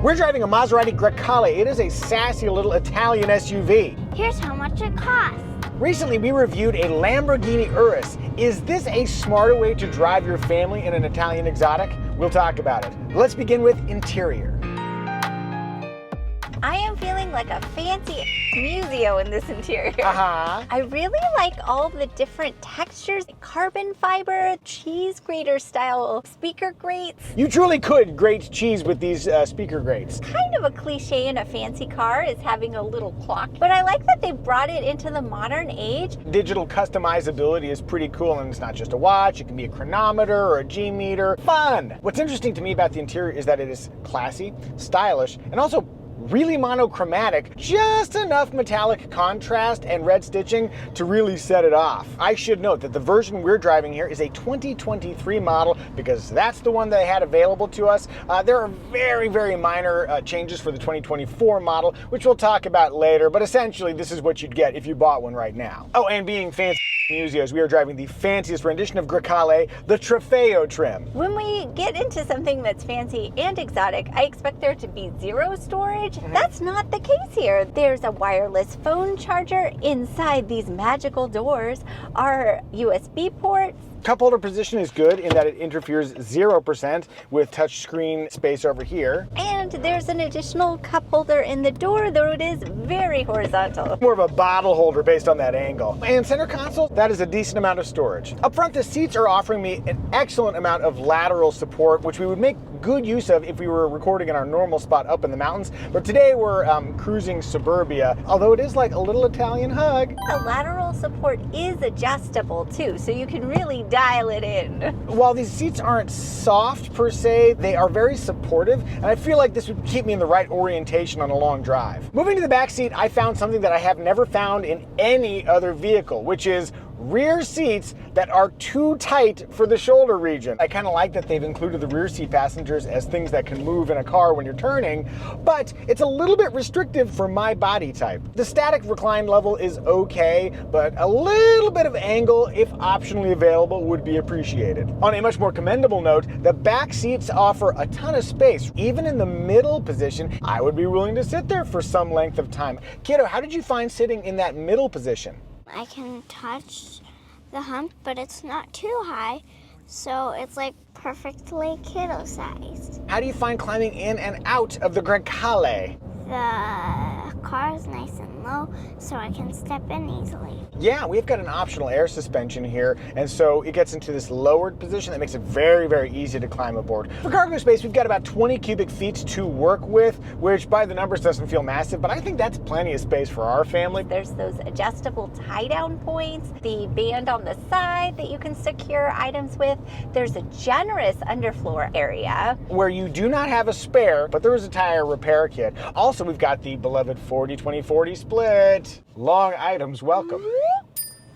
We're driving a Maserati Grecale. It is a sassy little Italian SUV. Here's how much it costs. Recently, we reviewed a Lamborghini Urus. Is this a smarter way to drive your family in an Italian exotic? We'll talk about it. Let's begin with interior. I am feeling like a fancy Muzio in this interior. I really like all the different textures, carbon fiber, cheese grater style speaker grates. You truly could grate cheese with these speaker grates. Kind of a cliche in a fancy car is having a little clock, but I like that they brought it into the modern age. Digital customizability is pretty cool, and it's not just a watch, it can be a chronometer or a G meter. Fun! What's interesting to me about the interior is that it is classy, stylish, and also really monochromatic, just enough metallic contrast and red stitching to really set it off. I should note that the version we're driving here is a 2023 model because that's the one they had available to us. There are very, very minor changes for the 2024 model, which we'll talk about later, but essentially this is what you'd get if you bought one right now. Oh, and being fancy Muzios, we are driving the fanciest rendition of Grecale, the Trofeo trim. When we get into something that's fancy and exotic, I expect there to be zero storage. That's not the case here. There's a wireless phone charger inside these magical doors, our USB ports. Cup holder position is good in that it interferes 0% with touchscreen space over here. And there's an additional cup holder in the door, though it is very horizontal. More of a bottle holder based on that angle. And center console, that is a decent amount of storage. Up front, the seats are offering me an excellent amount of lateral support, which we would make good use of if we were recording in our normal spot up in the mountains. But today we're cruising suburbia, although it is like a little Italian hug. The lateral support is adjustable too, so you can really dial it in. While these seats aren't soft per se, they are very supportive, and I feel like this would keep me in the right orientation on a long drive. Moving to the back seat, I found something that I have never found in any other vehicle, which is rear seats that are too tight for the shoulder region. I kind of like that they've included the rear seat passengers as things that can move in a car when you're turning, but it's a little bit restrictive for my body type. The static recline level is okay, but a little bit of angle, if optionally available, would be appreciated. On a much more commendable note, the back seats offer a ton of space. Even in the middle position, I would be willing to sit there for some length of time. Kiddo, how did you find sitting in that middle position? I can touch the hump, but it's not too high, so it's like perfectly kiddo sized. How do you find climbing in and out of the Grecale? The car is nice and low, so I can step in easily. Yeah, we've got an optional air suspension here, and so it gets into this lowered position that makes it very, very easy to climb aboard. For cargo space, we've got about 20 cubic feet to work with, which by the numbers doesn't feel massive, but I think that's plenty of space for our family. There's those adjustable tie-down points, the band on the side that you can secure items with. There's a generous underfloor area where you do not have a spare, but there is a tire repair kit. Also, we've got the beloved 40-20-40 split. Long items, welcome.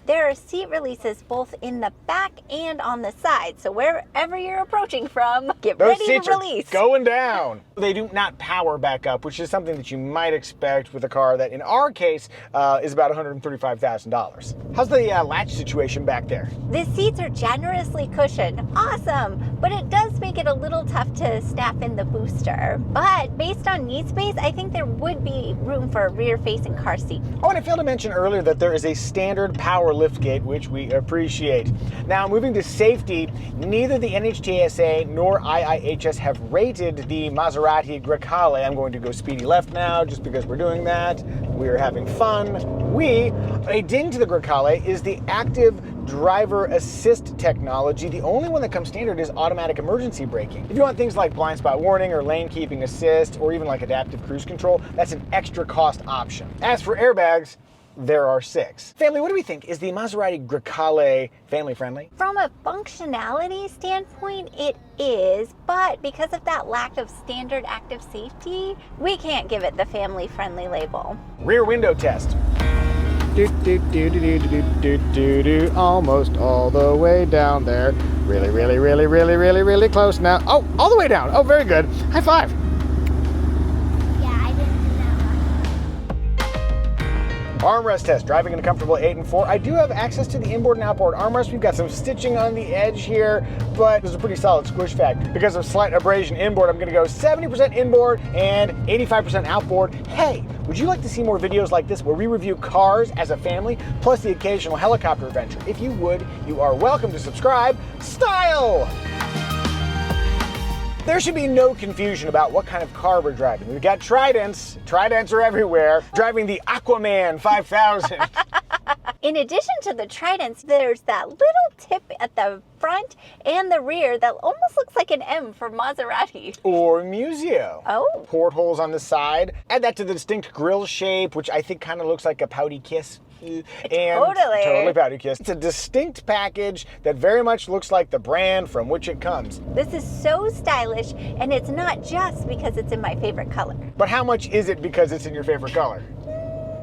There are seat releases both in the back and on the side, so wherever you're approaching from, get Those ready seats to release. Are going down. They do not power back up, which is something that you might expect with a car that, in our case, is about $135,000. How's the latch situation back there? The seats are generously cushioned. Awesome, but it does make it a little tough to snap in the booster. But based on knee space, I think there would be room for a rear-facing car seat. Oh, and I failed to mention earlier that there is a standard power liftgate, which we appreciate. Now, moving to safety, neither the NHTSA nor IIHS have rated the Maserati Grecale. I'm going to go speedy left now just because we're doing that. We're having fun. A ding to the Grecale is the active driver assist technology. The only one that comes standard is automatic emergency braking. If you want things like blind spot warning or lane keeping assist or even like adaptive cruise control, that's an extra cost option. As for airbags, there are 6. Family, what do we think? Is the Maserati Grecale family friendly? From a functionality standpoint, it is, but because of that lack of standard active safety, we can't give it the family friendly label. Rear window test. Almost all the way down there. Really close now. Oh, all the way down. Oh, very good. High five. Armrest test, driving in a comfortable 8 and 4. I do have access to the inboard and outboard armrest. We've got some stitching on the edge here, but there's a pretty solid squish factor. Because of slight abrasion inboard, I'm gonna go 70% inboard and 85% outboard. Hey, would you like to see more videos like this where we review cars as a family, plus the occasional helicopter adventure? If you would, you are welcome to subscribe. Style! There should be no confusion about what kind of car we're driving. We've got Tridents. Tridents are everywhere. Driving the Aquaman 5000. In addition to the Tridents, there's that little tip at the front and the rear that almost looks like an M for Maserati. Or Muzio. Oh. Portholes on the side. Add that to the distinct grille shape, which I think kind of looks like a pouty kiss. And totally pouty kiss. It's a distinct package that very much looks like the brand from which it comes. This is so stylish, and it's not just because it's in my favorite color. But how much is it because it's in your favorite color?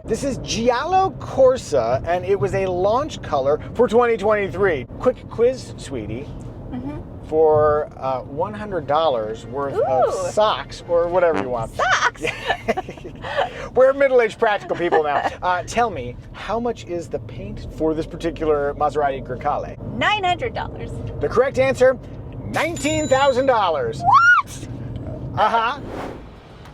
This is Giallo Corsa, and it was a launch color for 2023. Quick quiz, sweetie. For $100 worth of socks, or whatever you want. Socks? We're middle-aged practical people now. Tell me, how much is the paint for this particular Maserati Grecale? $900. The correct answer, $19,000. What? Uh-huh.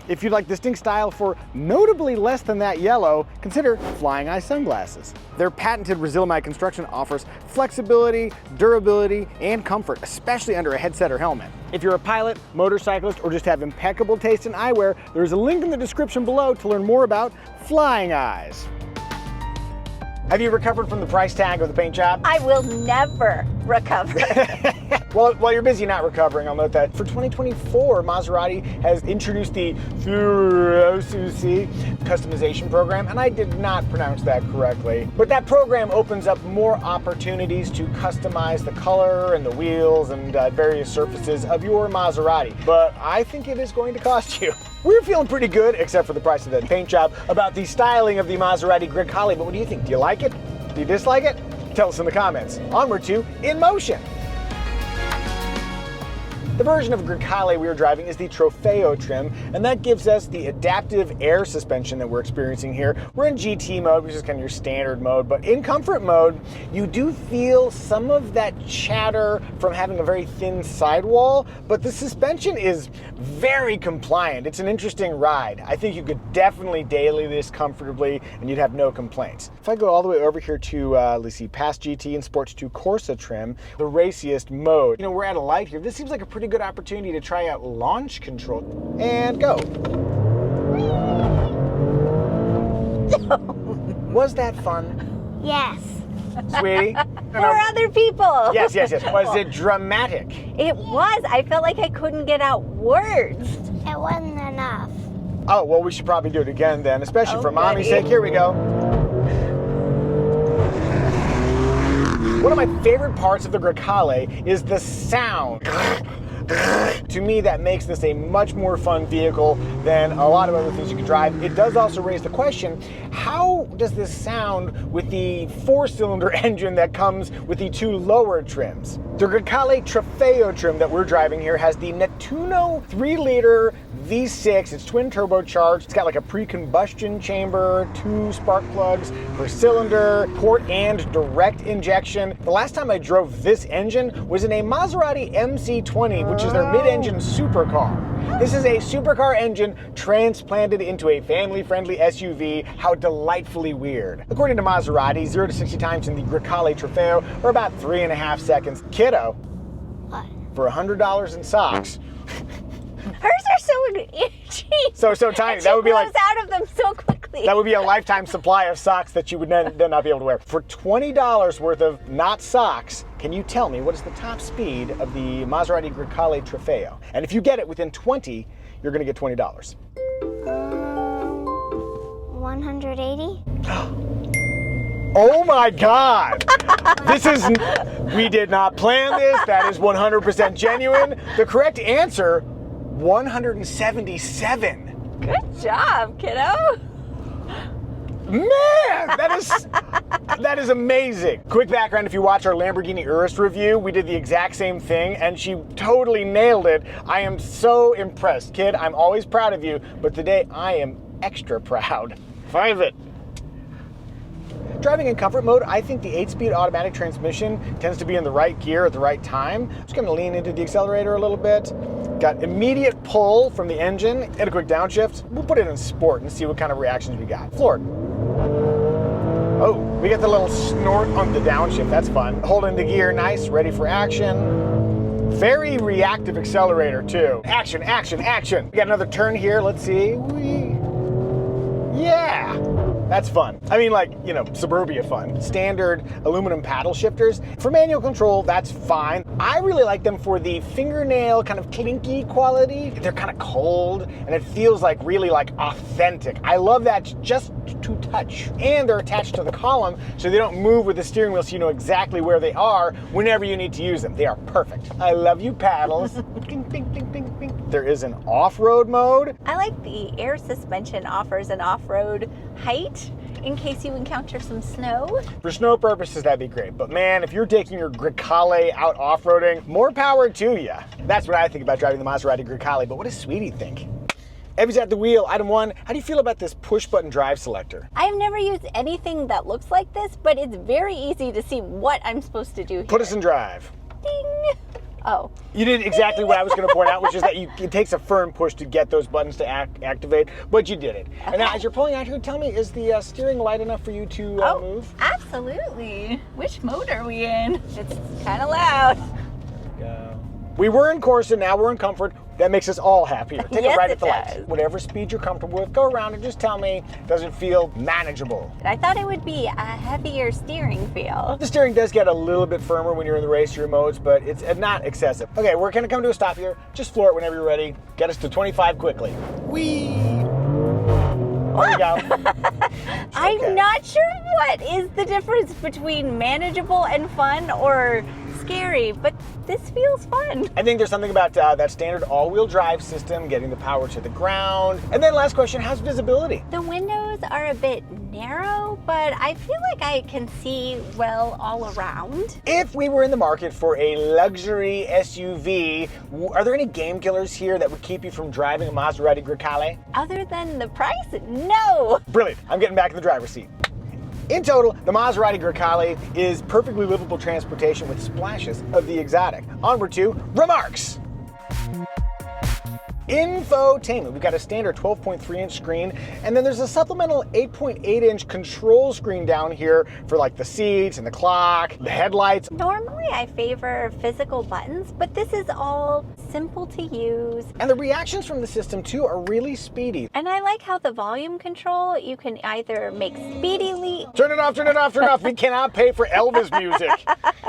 If you'd like distinct style for notably less than that yellow, consider Flying Eye sunglasses. Their patented Resilimide construction offers flexibility, durability, and comfort, especially under a headset or helmet. If you're a pilot, motorcyclist, or just have impeccable taste in eyewear, there's a link in the description below to learn more about Flying Eyes. Have you recovered from the price tag of the paint job? I will never recover. Well, while you're busy not recovering, I'll note that for 2024, Maserati has introduced the Furiosusi customization program, and I did not pronounce that correctly. But that program opens up more opportunities to customize the color and the wheels and various surfaces of your Maserati. But I think it is going to cost you. We're feeling pretty good, except for the price of that paint job, about the styling of the Maserati Grecale. But what do you think? Do you like it? Do you dislike it? Tell us in the comments. Onward to In Motion. The version of Grecale we are driving is the Trofeo trim, and that gives us the adaptive air suspension that we're experiencing here. We're in GT mode, which is kind of your standard mode, but in comfort mode, you do feel some of that chatter from having a very thin sidewall, but the suspension is very compliant. It's an interesting ride. I think you could definitely daily this comfortably, and you'd have no complaints. If I go all the way over here to, let's see, past GT and Sports 2 Corsa trim, the raciest mode. You know, we're at a light here. This seems like a pretty good opportunity to try out launch control. And go. Was that fun? Yes. Sweetie? For other people. Yes. Was it dramatic? It was. I felt like I couldn't get out words. It wasn't enough. Oh, well, we should probably do it again then, especially for Mommy's Alrighty. sake. Here we go. One of my favorite parts of the Grecale is the sound. To me, that makes this a much more fun vehicle than a lot of other things you can drive. It does also raise the question, how does this sound with the 4-cylinder engine that comes with the 2 lower trims? The Grecale Trofeo trim that we're driving here has the Nettuno 3-liter V6. It's twin turbocharged. It's got like a pre-combustion chamber, 2 spark plugs per cylinder, port and direct injection. The last time I drove this engine was in a Maserati MC20, which is their mid-engine supercar. This is a supercar engine transplanted into a family-friendly SUV. How delightfully weird. According to Maserati, 0 to 60 times in the Grecale Trofeo are about 3.5 seconds. Kiddo, What? for $100 in socks. Hers are so itchy. So tiny. And That would be she like grows out of them so quickly. that would be a lifetime supply of socks that you would then not be able to wear. For $20 worth of not socks, can you tell me what is the top speed of the Maserati Grecale Trofeo? And if you get it within 20, you're going to get $20. 180? Oh my God! We did not plan this. That is 100% genuine. The correct answer, 177. Good job, kiddo. Man, that is amazing. Quick background, if you watch our Lamborghini Urus review, we did the exact same thing and she totally nailed it. I am so impressed. Kid, I'm always proud of you, but today I am extra proud. 5 it. Driving in comfort mode, I think the 8-speed automatic transmission tends to be in the right gear at the right time. Just gonna lean into the accelerator a little bit. Got immediate pull from the engine and a quick downshift. We'll put it in sport and see what kind of reactions we got. Floored. Oh, we get the little snort on the downshift. That's fun. Holding the gear, nice, ready for action. Very reactive accelerator too. Action, action, action. We got another turn here. Let's see. Yeah, that's fun. I mean, like, you know, suburbia fun. Standard aluminum paddle shifters. For manual control, that's fine. I really like them for the fingernail kind of clinky quality. They're kind of cold and it feels like really like authentic. I love that just to touch. And they're attached to the column so they don't move with the steering wheel, so you know exactly where they are whenever you need to use them. They are perfect. I love you, paddles. Bing, bing, bing, bing, bing. There is an off-road mode. I like the air suspension offers an off-road height in case you encounter some snow. For snow purposes, that'd be great. But man, if you're taking your Grecale out off-roading, more power to you. That's what I think about driving the Maserati Grecale, but what does Sweetie think? Evie's at the wheel. Item 1, how do you feel about this push-button drive selector? I've never used anything that looks like this, but it's very easy to see what I'm supposed to do here. Put us in drive. Ding! Oh. You did exactly what I was going to point out, which is that it takes a firm push to get those buttons to activate, but you did it. Okay. And now, as you're pulling out here, tell me, is the steering light enough for you to move? Absolutely. Which mode are we in? It's kind of loud. We were in Corsa, now we're in comfort. That makes us all happier. Take Yes, a ride it at the lights. does. Whatever speed you're comfortable with, go around and just tell me, does it feel manageable? I thought it would be a heavier steering feel. The steering does get a little bit firmer when you're in the racer modes, but it's not excessive. Okay, we're gonna come to a stop here. Just floor it whenever you're ready. Get us to 25 quickly. Whee! There you go. I'm not sure what is the difference between manageable and fun or scary, but this feels fun. I think there's something about that standard all-wheel drive system, getting the power to the ground. And then last question, how's visibility? The windows are a bit narrow, but I feel like I can see well all around. If we were in the market for a luxury SUV, are there any game killers here that would keep you from driving a Maserati Grecale? Other than the price, no. Brilliant, I'm getting back in the driver's seat. In total, the Maserati Grecale is perfectly livable transportation with splashes of the exotic. Onward to remarks. Infotainment. We've got a standard 12.3-inch screen, and then there's a supplemental 8.8-inch control screen down here for like the seats and the clock, the headlights. Normally I favor physical buttons, but this is all simple to use. And the reactions from the system too are really speedy. And I like how the volume control, you can either make speedily. Turn it off, turn it off, turn it off. We cannot pay for Elvis music.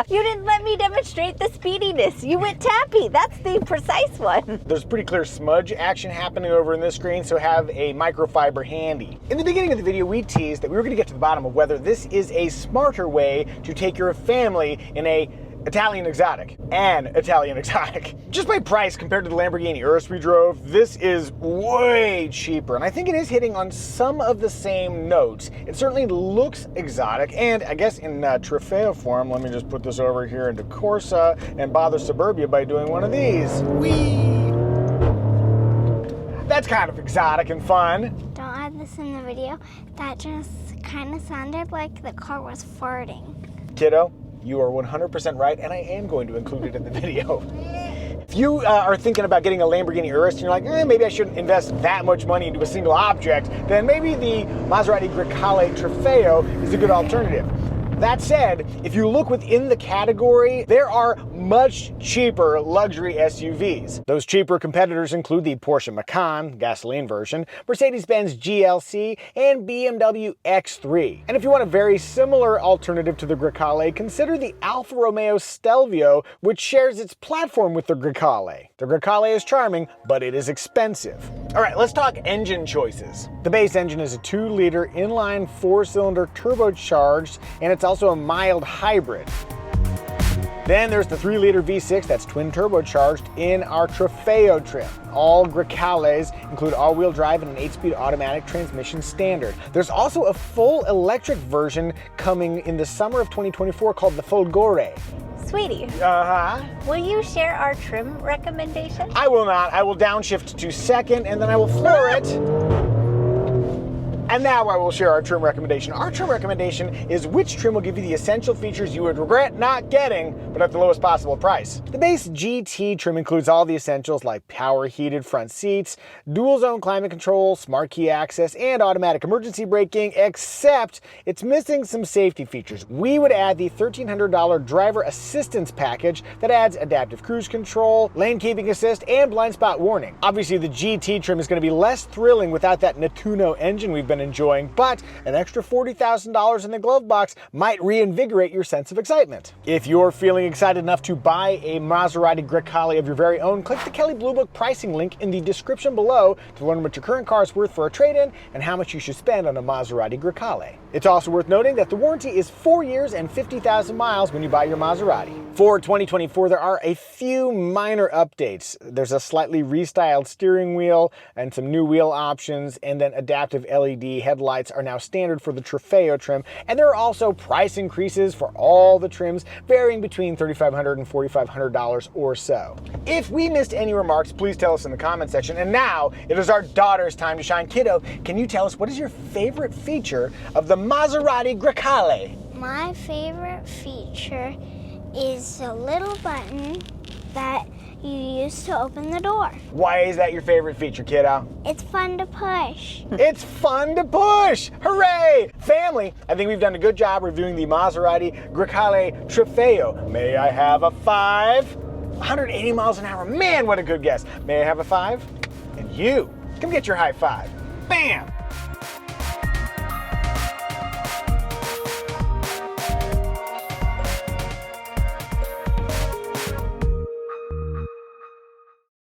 You didn't let me demonstrate the speediness. You went tappy. That's the precise one. There's pretty clear smudge action happening over in this screen, so have a microfiber handy. In the beginning of the video, we teased that we were going to get to the bottom of whether this is a smarter way to take your family in a Italian exotic. An Italian exotic. Just by price compared to the Lamborghini Urus we drove, this is way cheaper, and I think it is hitting on some of the same notes. It certainly looks exotic, and I guess in Trofeo form, let me just put this over here into Corsa and bother Suburbia by doing one of these. Whee! That's kind of exotic and fun. Don't add this in the video. That just kind of sounded like the car was farting. Kiddo, you are 100% right, and I am going to include it in the video. If you are thinking about getting a Lamborghini Urus and you're like, maybe I shouldn't invest that much money into a single object, then maybe the Maserati Grecale Trofeo is a good alternative. That said, if you look within the category, there are much cheaper luxury SUVs. Those cheaper competitors include the Porsche Macan, gasoline version, Mercedes-Benz GLC, and BMW X3. And if you want a very similar alternative to the Grecale, consider the Alfa Romeo Stelvio, which shares its platform with the Grecale. The Grecale is charming, but it is expensive. All right, let's talk engine choices. The base engine is a 2-liter inline 4-cylinder turbocharged, and it's also a mild hybrid. Then there's the 3-liter V6 that's twin turbocharged in our Trofeo trim. All Grecales include all-wheel drive and an 8-speed automatic transmission standard. There's also a full electric version coming in the summer of 2024 called the Folgore. Sweetie, will you share our trim recommendation? I will not. I will downshift to second, and then I will floor it. And now I will share our trim recommendation. Our trim recommendation is which trim will give you the essential features you would regret not getting, but at the lowest possible price. The base GT trim includes all the essentials like power heated front seats, dual zone climate control, smart key access, and automatic emergency braking, except it's missing some safety features. We would add the $1,300 driver assistance package that adds adaptive cruise control, lane keeping assist, and blind spot warning. Obviously, the GT trim is going to be less thrilling without that Nettuno engine we've been enjoying, but an extra $40,000 in the glove box might reinvigorate your sense of excitement. If you're feeling excited enough to buy a Maserati Grecale of your very own, click the Kelley Blue Book pricing link in the description below to learn what your current car is worth for a trade-in and how much you should spend on a Maserati Grecale. It's also worth noting that the warranty is 4 years and 50,000 miles when you buy your Maserati. For 2024, there are a few minor updates. There's a slightly restyled steering wheel and some new wheel options, and then adaptive LED headlights are now standard for the Trofeo trim, and there are also price increases for all the trims, varying between $3,500 and $4,500 or so. If we missed any remarks, please tell us in the comment section. And now it is our daughter's time to shine. Kiddo, can you tell us what is your favorite feature of the Maserati Grecale? My favorite feature is the little button that you use to open the door. Why is that your favorite feature, kiddo? It's fun to push. It's fun to push! Hooray! Family, I think we've done a good job reviewing the Maserati Grecale Trofeo. May I have a 5? 180 miles an hour. Man, what a good guess. May I have a 5? And you, come get your high five. Bam!